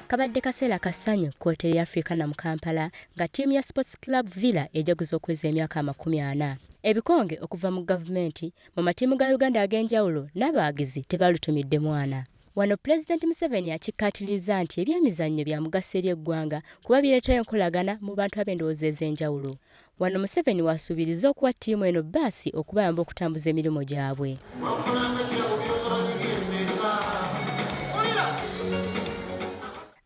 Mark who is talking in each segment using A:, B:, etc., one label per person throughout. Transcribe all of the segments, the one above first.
A: Kabadde kaseera kassanyu ku hoteri ya Africana mu Kampala nga ttiimu ya Sports Club Villa ejaguza okweza emyaka 40. Ebikonge okuva mu gavumenti mu matiimu ga Uganda ag'enjawulo n'abaagizi tebalutumidde mwana. Wano Pulezidenti Museveni akikkaatiriza nti ebyemizannyo bya mugaso eri eggwanga kuba bireetayo enkolagana mu bantu ab'endowooza ez'enjawulo. Wano Museveni wasuubiriza okuwa ttiimu eno bbaasi okubayamba okutambuza emirimu gyabwe.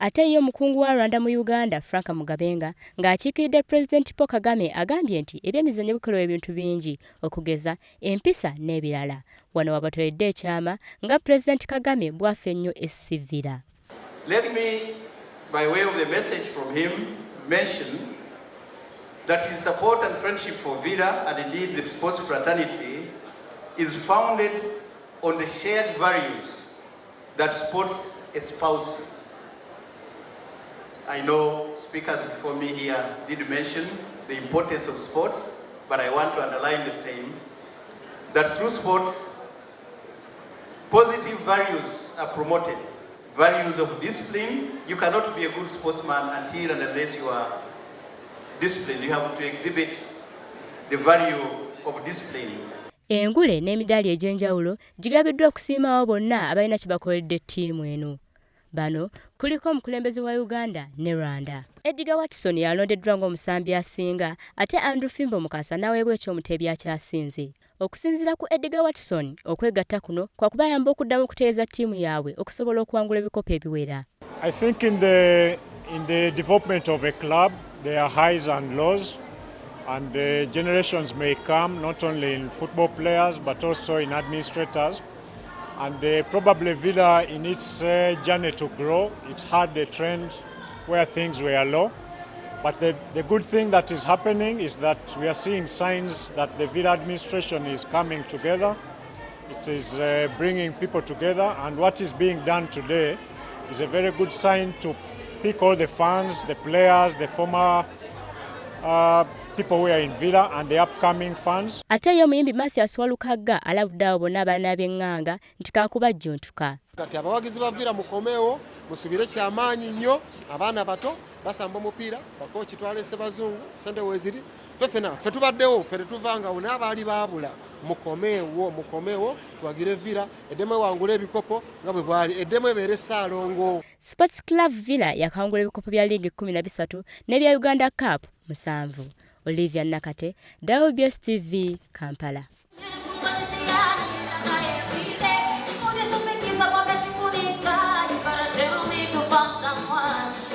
A: Ate ye omukungu wa Rwanda mu Uganda, Frank Mugabenga, ng'akiikiridde Pulezidenti Paul Kagame agambye nti ebyemizannyo bikolewa ebintu bingi okugeza empisa n'ebirala. Wano wabatoledde ekyama nga Pulezidenti Kagame bw'afa ennyo essi Villa.
B: Let me, by way of the message from him, mention that his support and friendship for Villa and indeed the sports fraternity is founded on the shared values that sports espouses. I know speakers before me here did mention the importance of sports, but I want to underline the same, that through sports, positive values are promoted. Values of discipline. You cannot be a good sportsman until and unless you are disciplined. You have to exhibit the value of discipline.
A: Engule n'emidaali egy'enjawulo gigabiddwa okusiimawo bonna abalina kye bakoledde ttiimu eno. Bano kuliko omukulembeze wa Uganda ne Rwanda. Edgar Watson yalondeddwa ng'omusambi asinga ate Andrew Fimbo Mukasa n'aweebwa ekyomuteebi akyasinze. Okusinziira ku Edgar Watson, okwegatta kuno kwa kubayamba okuddamu okutereeza ttiimu yaabwe okusobola okuwangula ebikopo ebiwera.
C: I think in the development of a club there are highs and lows, and generations may come not only in football players but also in administrators. And probably Villa, in its journey to grow, it had a trend where things were low. But the good thing that is happening is that we are seeing signs that the Villa administration is coming together. It is bringing people together, and what is being done today is a very good sign to pick all the fans, the players, the former people who are in Villa and the upcoming fans.
A: Ate ye omuyimbi Mathias Walukagga alabudde abo bonna abaana b'eŋŋanga nti kaakubajjuntuka.
D: Kati abawagizi ba Villa mukomeewo musubire kyamaanyi nnyo, abaana bato basamba omupiira, bakooki twalese bazungu, sente weeziri, ffe tubaddewo, ffe tetuvanga awo n'abaali baabula. Mukomeewo twagire Villa eddemu ewangula ebikopo nga bwe bwali, eddemu ebeere Ssaalongo.
A: Sports Club Villa yakangula ebikopo bya Liigi 13 n'ebya Uganda Cup 7. Olivia Nakate, WBS TV, Kampala.